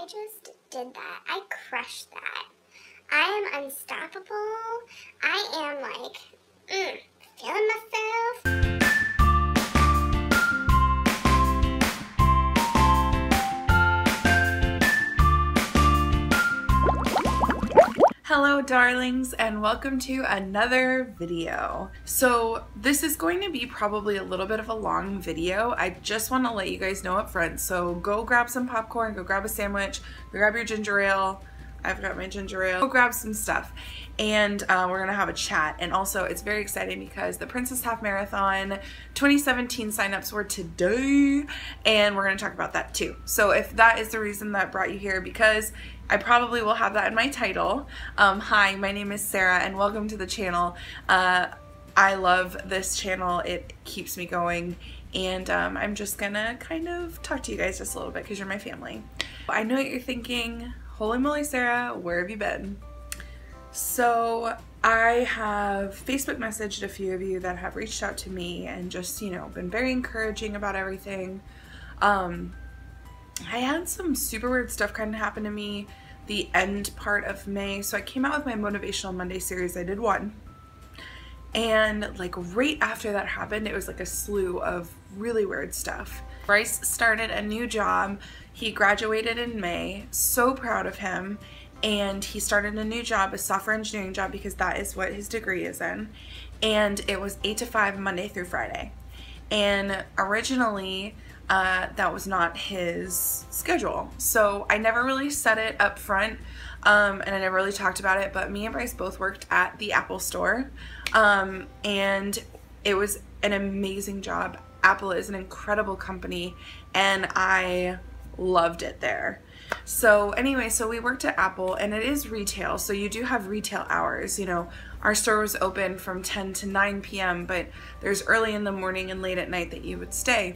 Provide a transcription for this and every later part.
just did that. I crushed that. I am unstoppable. I am like, feeling myself. Hello darlings, and welcome to another video. So this is going to be probably a little bit of a long video. I just want to let you guys know up front. So go grab some popcorn, go grab a sandwich, go grab your ginger ale. I've got my ginger ale. Go grab some stuff, and we're gonna have a chat. And also it's very exciting because the Princess Half Marathon 2017 signups were today, and we're gonna talk about that too. So if that is the reason that brought you here, because I probably will have that in my title. Hi, my name is Sarah and welcome to the channel. I love this channel. It keeps me going, and I'm just gonna kind of talk to you guys just a little bit because you're my family. I know what you're thinking. Holy moly, Sarah, where have you been? So I have Facebook messaged a few of you that have reached out to me and just, you know, been very encouraging about everything. I had some super weird stuff kind of happen to me the end part of May. So I came out with my Motivational Monday series. I did one. And like right after that happened, it was like a slew of really weird stuff. Bryce started a new job. He graduated in May. So proud of him. And he started a new job, a software engineering job, because that is what his degree is in. And it was 8 to 5 Monday through Friday. And originally, that was not his schedule. So I never really said it up front, and I never really talked about it, but me and Bryce both worked at the Apple store, and it was an amazing job. Apple is an incredible company, and I loved it there. So anyway, so we worked at Apple, and it is retail, so you do have retail hours. You know, our store was open from 10 to 9 p.m., but there's early in the morning and late at night that you would stay.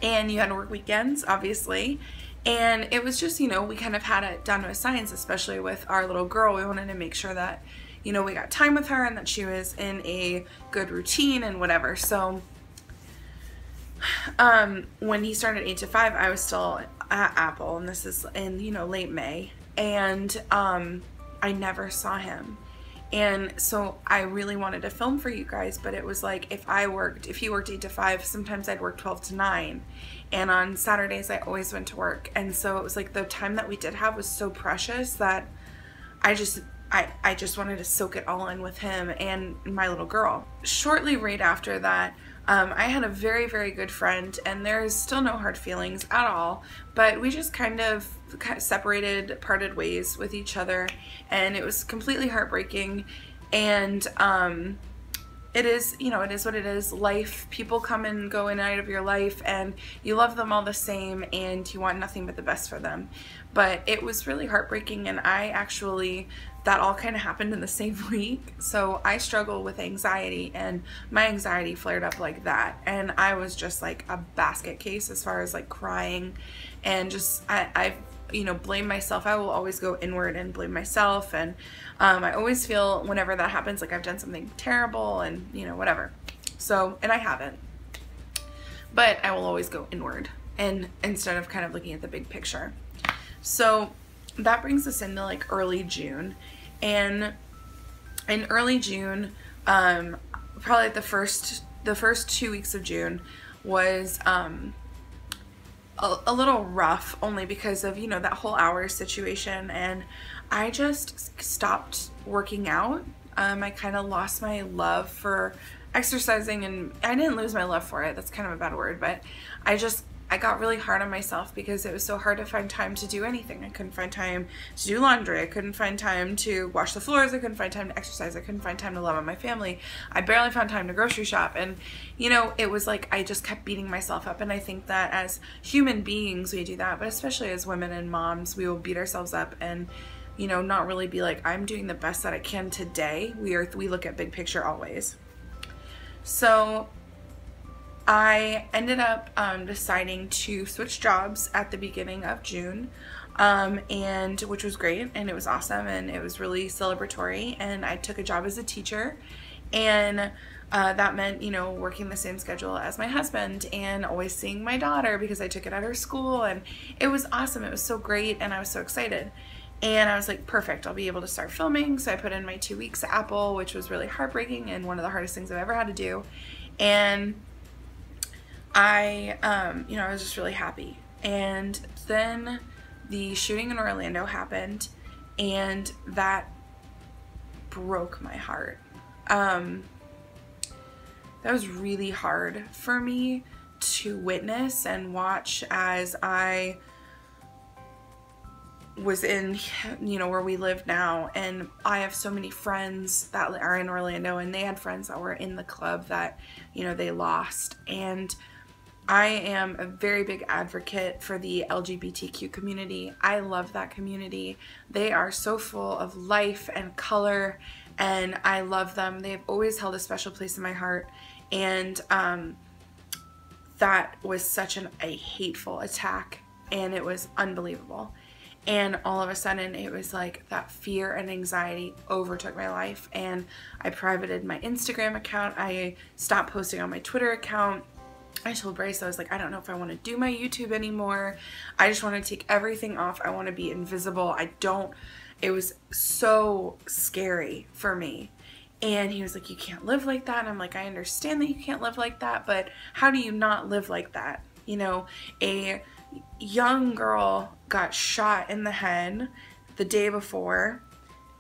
And you had to work weekends, obviously. And it was just, you know, we kind of had it down to a science, especially with our little girl. We wanted to make sure that, you know, we got time with her and that she was in a good routine and whatever. So when he started 8 to 5, I was still at Apple, and this is in, you know, late May. And I never saw him. And so I really wanted to film for you guys, but it was like if he worked 8 to 5, sometimes I'd work 12 to 9. And on Saturdays I always went to work. And so it was like the time that we did have was so precious that I just wanted to soak it all in with him and my little girl. Shortly right after that, I had a very, very good friend, and there's still no hard feelings at all, but we just kind of parted ways with each other, and it was completely heartbreaking. And it is, you know, it is what it is. Life, people come and go in and out of your life, and you love them all the same, and you want nothing but the best for them. But it was really heartbreaking, and that all kind of happened in the same week. So I struggle with anxiety, and my anxiety flared up like that. And I was just like a basket case as far as like crying, and just, I you know, blame myself. I will always go inward and blame myself. And I always feel whenever that happens, like I've done something terrible and, you know, whatever. So, and I haven't, but I will always go inward, and instead of kind of looking at the big picture. So that brings us into like early June. And in early June, probably the first 2 weeks of June was a little rough, only because of, you know, that whole hours situation. And I just stopped working out. I kind of lost my love for exercising, and I didn't lose my love for it. That's kind of a bad word, but I got really hard on myself because it was so hard to find time to do anything. I couldn't find time to do laundry. I couldn't find time to wash the floors. I couldn't find time to exercise. I couldn't find time to love on my family. I barely found time to grocery shop. And, you know, it was like I just kept beating myself up. And I think that as human beings, we do that. But especially as women and moms, we will beat ourselves up and, you know, not really be like, I'm doing the best that I can today. We look at big picture always. So I ended up deciding to switch jobs at the beginning of June, and which was great, and it was awesome, and it was really celebratory. And I took a job as a teacher, and that meant, you know, working the same schedule as my husband and always seeing my daughter because I took it at her school, and it was awesome. It was so great, and I was so excited. And I was like, perfect, I'll be able to start filming. So I put in my 2 weeks at Apple, which was really heartbreaking and one of the hardest things I've ever had to do. And I, you know, I was just really happy. And then the shooting in Orlando happened, and that broke my heart. That was really hard for me to witness and watch as I was in, you know, where we live now. And I have so many friends that are in Orlando, and they had friends that were in the club that, you know, they lost. And I am a very big advocate for the LGBTQ community. I love that community. They are so full of life and color, and I love them. They've always held a special place in my heart. And that was such a hateful attack, and it was unbelievable. And all of a sudden it was like that fear and anxiety overtook my life, and I privated my Instagram account. I stopped posting on my Twitter account. I told Bryce, I was like, I don't know if I want to do my YouTube anymore. I just want to take everything off. I want to be invisible. It was so scary for me. And he was like, you can't live like that. And I'm like, I understand that you can't live like that, but how do you not live like that? You know, a young girl got shot in the head the day before,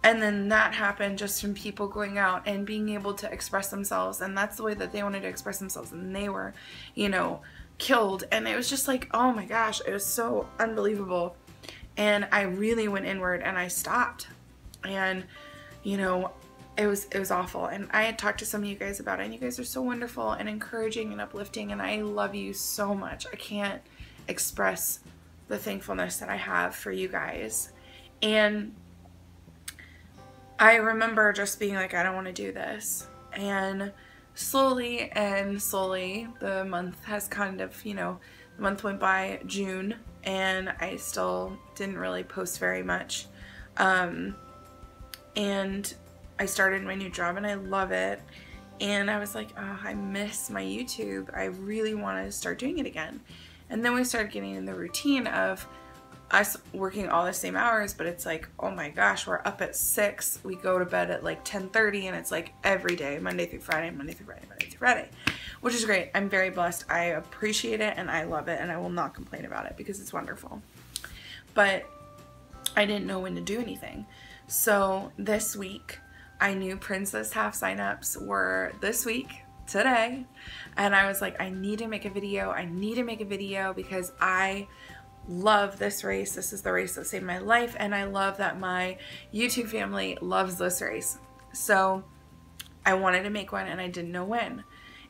and then that happened just from people going out and being able to express themselves, and that's the way that they wanted to express themselves, and they were, you know, killed. And it was just like, oh my gosh, it was so unbelievable. And I really went inward, and I stopped. And, you know, it was awful. And I had talked to some of you guys about it, and you guys are so wonderful and encouraging and uplifting, and I love you so much. I can't express the thankfulness that I have for you guys. And I remember just being like, I don't want to do this. And slowly the month has kind of, you know, the month went by, June, and I still didn't really post very much. And I started my new job, and I love it. And I was like, oh, I miss my YouTube. I really want to start doing it again. And then we started getting in the routine of us working all the same hours, but it's like, oh my gosh, we're up at 6, we go to bed at like 10:30, and it's like every day, Monday through Friday, Monday through Friday, Monday through Friday, which is great. I'm very blessed. I appreciate it, and I love it, and I will not complain about it because it's wonderful. But I didn't know when to do anything. So this week, I knew Princess Half signups were this week, today, and I was like, I need to make a video. I need to make a video because I love this race. This is the race that saved my life, and I love that my YouTube family loves this race. So I wanted to make one, and I didn't know when.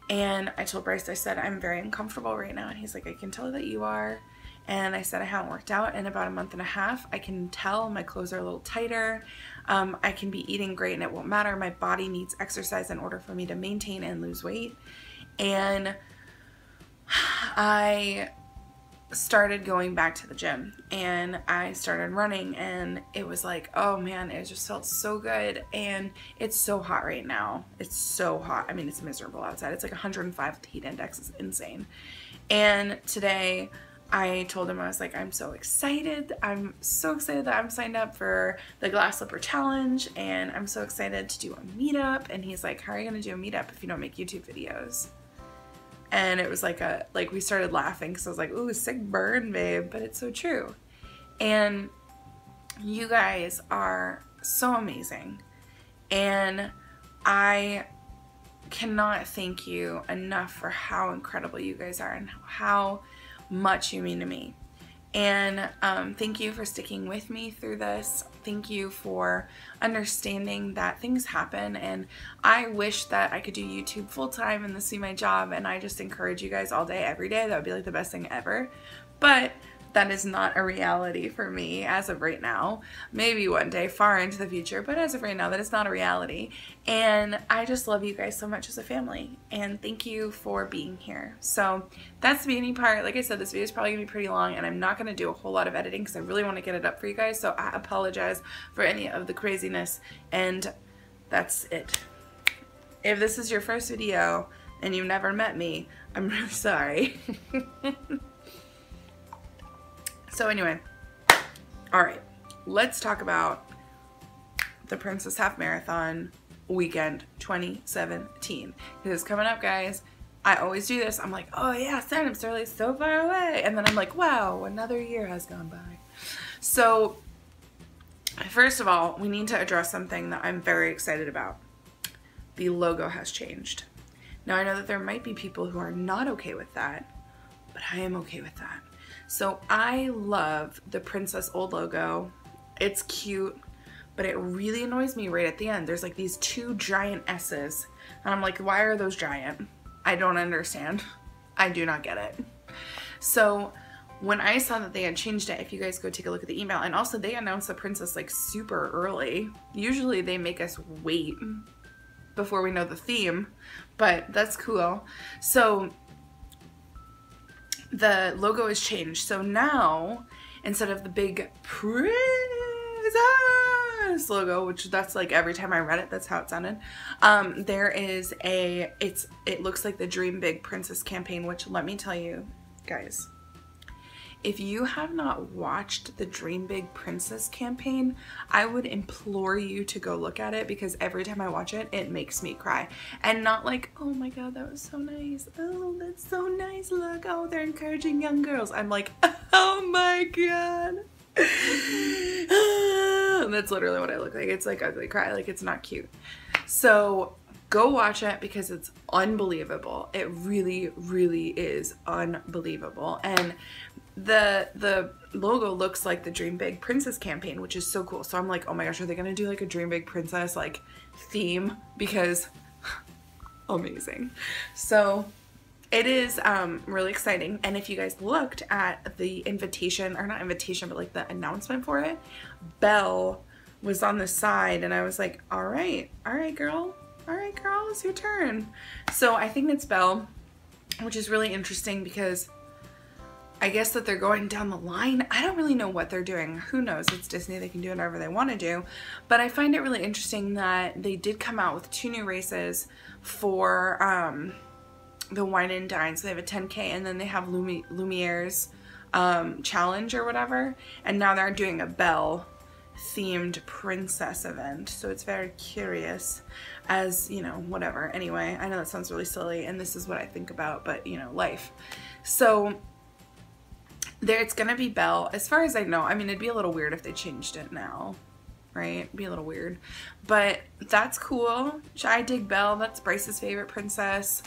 And I told Bryce, I said, I'm very uncomfortable right now. And he's like, I can tell that you are. And I said, I haven't worked out in about a month and a half. I can tell my clothes are a little tighter. I can be eating great, and it won't matter. My body needs exercise in order for me to maintain and lose weight. And I started going back to the gym, and I started running, and it was like, oh man, it just felt so good. And it's so hot right now. It's so hot. I mean, it's miserable outside. It's like 105. The heat index is insane. And today I told him, I was like, I'm so excited. I'm so excited that I'm signed up for the Glass Slipper Challenge, and I'm so excited to do a meetup. And he's like, how are you going to do a meetup if you don't make YouTube videos? And it was like we started laughing because I was like, ooh, sick burn, babe. But it's so true. And you guys are so amazing. And I cannot thank you enough for how incredible you guys are and how much you mean to me. And thank you for sticking with me through this. Thank you for understanding that things happen, and I wish that I could do YouTube full-time and this be my job, and I just encourage you guys all day, every day. That would be like the best thing ever. But that is not a reality for me as of right now. Maybe one day far into the future, but as of right now, that is not a reality. And I just love you guys so much as a family, and thank you for being here. So that's the beginning part. Like I said, this video is probably gonna be pretty long, and I'm not gonna do a whole lot of editing because I really want to get it up for you guys. So I apologize for any of the craziness, and that's it. if this is your first video and you've never met me, I'm really sorry. So anyway, all right, let's talk about the Princess Half Marathon weekend 2017. Because it's coming up, guys. I always do this. I'm like, oh yeah, Stand-Up Starlight's so far away. And then I'm like, wow, another year has gone by. So first of all, we need to address something that I'm very excited about. The logo has changed. Now I know that there might be people who are not okay with that, but I am okay with that. So I love the Princess old logo. It's cute, but it really annoys me right at the end. There's like these two giant S's, and I'm like, why are those giant? I don't understand. I do not get it. So when I saw that they had changed it, if you guys go take a look at the email, and also they announced the Princess like super early. Usually they make us wait before we know the theme, but that's cool. So the logo is changed. So now, instead of the big Princess logo, which that's like every time I read it, that's how it sounded, there is it looks like the Dream Big Princess campaign, which let me tell you guys, if you have not watched the Dream Big Princess campaign, I would implore you to go look at it, because every time I watch it, it makes me cry. And not like, oh my god, that was so nice. Oh, that's so nice. Look, oh, they're encouraging young girls. I'm like, oh my god. That's literally what I look like. It's like ugly cry. Like, it's not cute. So go watch it because it's unbelievable. It really, really is unbelievable. And the logo looks like the Dream Big Princess campaign, which is so cool. So I'm like, oh my gosh, are they gonna do like a Dream Big Princess like theme? Because amazing. So it is really exciting. And if you guys looked at the invitation, or not invitation, but like the announcement for it, Belle was on the side, and I was like, all right girl, it's your turn. So I think it's Belle, which is really interesting because I guess that they're going down the line. I don't really know what they're doing. Who knows? It's Disney. They can do whatever they want to do. But I find it really interesting that they did come out with 2 new races for the Wine and Dine. So they have a 10K, and then they have Lumiere's challenge or whatever. And now they're doing a Belle themed princess event. So it's very curious, as, you know, whatever. Anyway, I know that sounds really silly, and this is what I think about, but, you know, life. So there, it's gonna be Belle. As far as I know, I mean, it'd be a little weird if they changed it now, right? It'd be a little weird, but that's cool. I dig Belle. That's Bryce's favorite princess.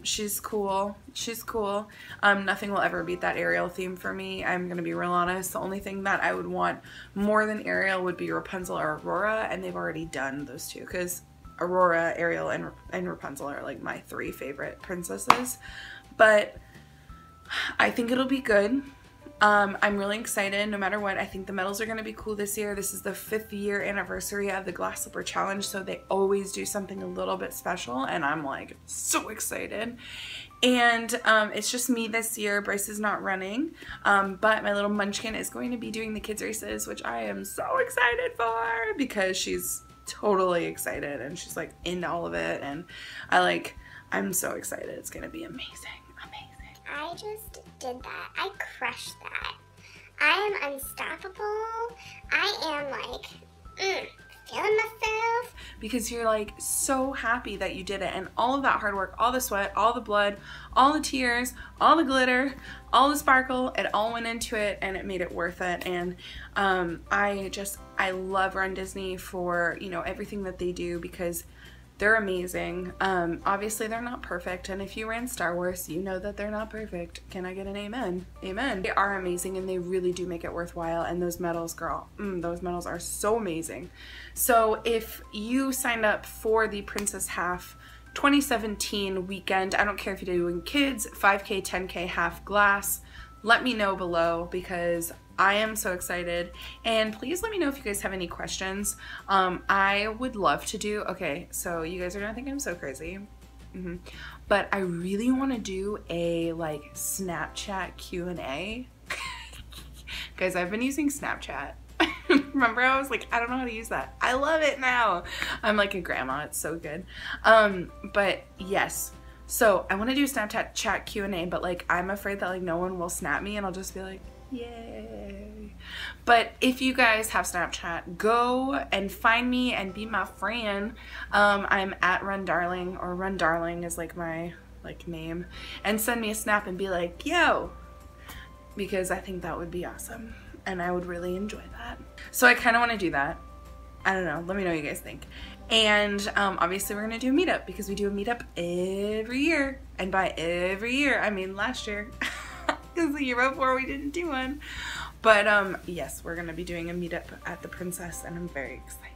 She's cool. She's cool. Nothing will ever beat that Ariel theme for me. I'm gonna be real honest. The only thing that I would want more than Ariel would be Rapunzel or Aurora, and they've already done those two, because Aurora, Ariel, and Rapunzel are like my 3 favorite princesses. But I think it'll be good. I'm really excited no matter what. I think the medals are going to be cool this year. This is the 5th year anniversary of the Glass Slipper Challenge, so they always do something a little bit special, and I'm like so excited. And it's just me this year. Bryce is not running, but my little munchkin is going to be doing the kids races, which I am so excited for, because she's totally excited and she's like into all of it, and I'm so excited. It's going to be amazing. I just did that. I crushed that. I am unstoppable. I am like, feeling myself. Because you're like so happy that you did it, and all of that hard work, all the sweat, all the blood, all the tears, all the glitter, all the sparkle, it all went into it, and it made it worth it. And I love Run Disney for, you know, everything that they do, because they're amazing. Obviously they're not perfect, and if you ran Star Wars, you know that they're not perfect. Can I get an amen? Amen. They are amazing, and they really do make it worthwhile. And those medals, girl, those medals are so amazing. So if you signed up for the Princess Half 2017 weekend, I don't care if you're doing kids, 5K, 10K, half glass, let me know below, because I am so excited. And please let me know if you guys have any questions. I would love to do, okay, so you guys are gonna think I'm so crazy, but I really want to do a like Snapchat Q&A. Guys, I've been using Snapchat Remember I was like, I don't know how to use that. I love it now. I'm like a grandma. It's so good. But yes. So I want to do Snapchat chat Q&A, but like I'm afraid that like no one will snap me and I'll just be like, yay. But if you guys have Snapchat, go and find me and be my friend. I'm at rundarling, or rundarling is like my like name, and send me a snap and be like, yo, because I think that would be awesome and I would really enjoy that. So I kind of want to do that. I don't know, let me know what you guys think. And obviously we're gonna do a meetup because we do a meetup every year, and by every year I mean last year because the year before we didn't do one. But yes, we're gonna be doing a meetup at the Princess and I'm very excited.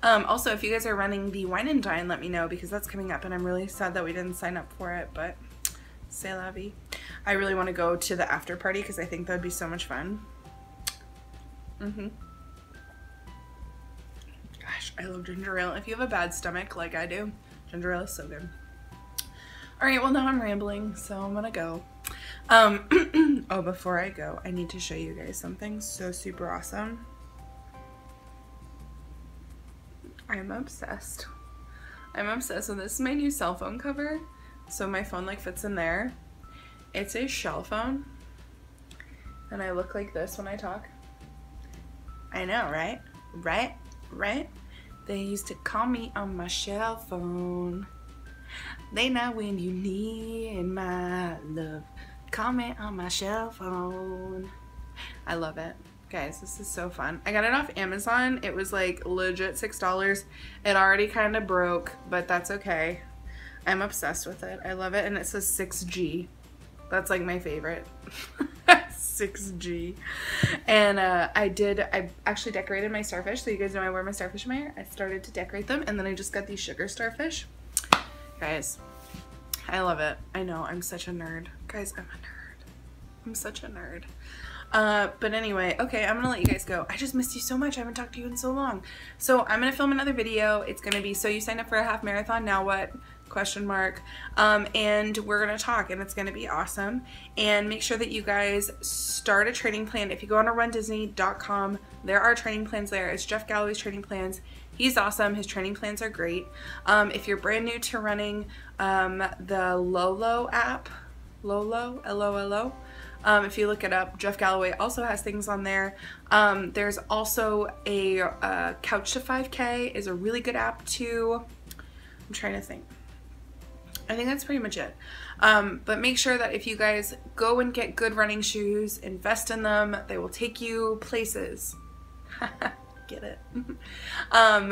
Also, if you guys are running the Wine and Dine, let me know because that's coming up and I'm really sad that we didn't sign up for it, but c'est la vie. I really want to go to the after party because I think that would be so much fun. Gosh, I love ginger ale. If you have a bad stomach like I do, ginger ale is so good. Alright, well now I'm rambling, so I'm gonna go. Oh, before I go, I need to show you guys something so super awesome. I'm obsessed. I'm obsessed with this. This is my new cell phone cover. So my phone like fits in there. It's a shell phone. And I look like this when I talk. I know, right? Right? Right? They used to call me on my shell phone. They know when you need my love. Call me on my shell phone. I love it. Guys, this is so fun. I got it off Amazon. It was like legit $6. It already kind of broke, but that's okay. I'm obsessed with it. I love it. And it says 6G. That's like my favorite. 6G. And I actually decorated my starfish. So you guys know I wear my starfish in my hair. I started to decorate them and then I just got these sugar starfish. Guys, I love it. I know, I'm such a nerd. Guys, I'm a nerd. I'm such a nerd. But anyway, okay, I'm gonna let you guys go. I just missed you so much. I haven't talked to you in so long. So I'm gonna film another video. It's gonna be, so you signed up for a half marathon, now what? Question mark. And we're gonna talk and it's gonna be awesome. And make sure that you guys start a training plan. If you go on to rundisney.com, there are training plans there. It's Jeff Galloway's training plans. He's awesome. His training plans are great. If you're brand new to running the Lolo app, Lolo, L-O-L-O, if you look it up, Jeff Galloway also has things on there. There's also a Couch to 5K is a really good app too. I'm trying to think. I think that's pretty much it. But make sure that if you guys go and get good running shoes, invest in them, they will take you places. Get it?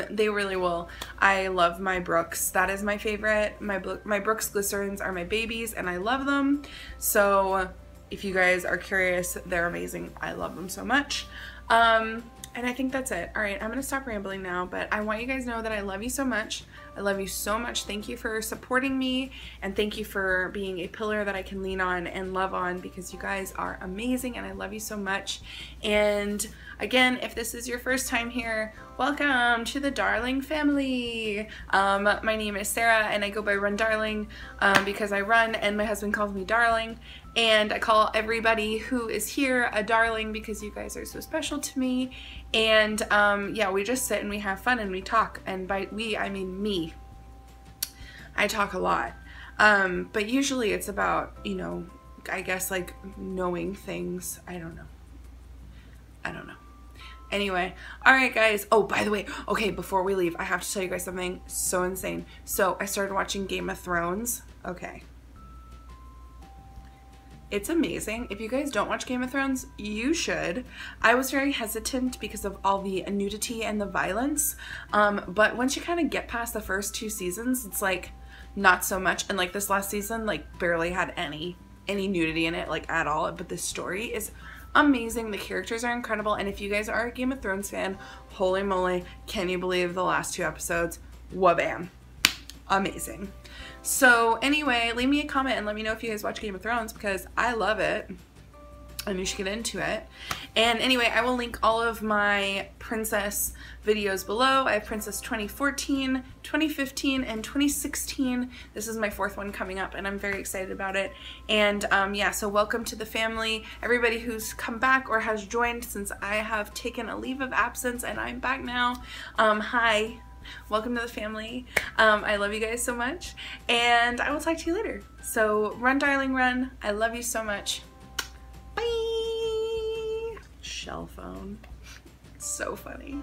They really will. I love my Brooks. That is my favorite. My Brooks glycerins are my babies and I love them. So if you guys are curious, they're amazing. I love them so much. And I think that's it. All right, I'm gonna stop rambling now, but I want you guys to know that I love you so much. I love you so much. Thank you for supporting me and thank you for being a pillar that I can lean on and love on because you guys are amazing and I love you so much. And again, if this is your first time here, welcome to the Darling family. My name is Sarah and I go by Run Darling because I run and my husband calls me Darling. And I call everybody who is here a darling because you guys are so special to me. And yeah, we just sit and we have fun and we talk. And by we, I mean me. I talk a lot. But usually it's about, you know, I guess like knowing things. I don't know. Anyway, all right, guys. Oh, by the way, okay, before we leave, I have to tell you guys something so insane. So I started watching Game of Thrones. Okay. It's amazing. If you guys don't watch Game of Thrones, you should. I was very hesitant because of all the nudity and the violence. But once you kind of get past the first 2 seasons, it's like not so much. And like this last season, like barely had any nudity in it, like at all. But the story is amazing. The characters are incredible. And if you guys are a Game of Thrones fan, holy moly, can you believe the last 2 episodes? Wha-bam. Amazing. So anyway, leave me a comment and let me know if you guys watch Game of Thrones because I love it. and you should get into it. And anyway, I will link all of my princess videos below. I have Princess 2014, 2015, and 2016. This is my 4th one coming up, and I'm very excited about it. And yeah, so welcome to the family. Everybody who's come back or has joined since I have taken a leave of absence and I'm back now. Hi. Welcome to the family. I love you guys so much, and I will talk to you later. So run, darling, run. I love you so much. Bye. Shell phone. So funny.